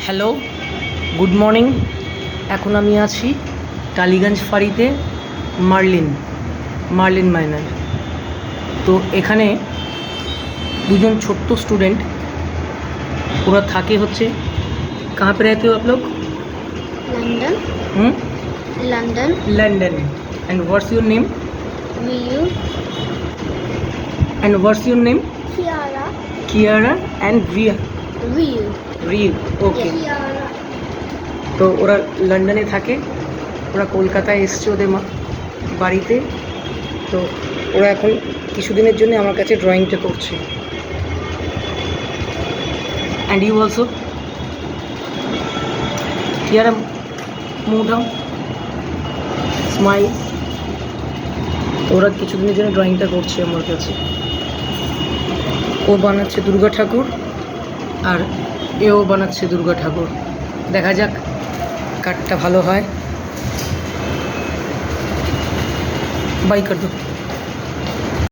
Hello, good morning. এখন আমি আছি টালিগঞ্জ ফাঁড়িতে, মার্লিন মাইনার। তো এখানে দুজন ছোট্ট স্টুডেন্ট, ওরা থাকে হচ্ছে कहाँ पे रहते हो आप लोग? London. London. London. And what's your name? Viu। And what's your name? Kiara। Kiara and Riya. Viu। Okay. Kiara। তো ওরা লন্ডনে থাকে, ওরা কলকাতায় এসছে ওদের বাড়িতে। তো ওরা এখন কিছুদিনের জন্য আমার কাছে ড্রয়িংটা করছে। And you also here move down, smile. ওরা কিছুদিনের জন্য ড্রয়িংটা করছে আমার কাছে। ও বানাচ্ছে দুর্গা ঠাকুর আর এও বানাচ্ছে দুর্গা ঠাকুর। দেখা যাক কাঠটা ভালো হয়। বাই কর দো।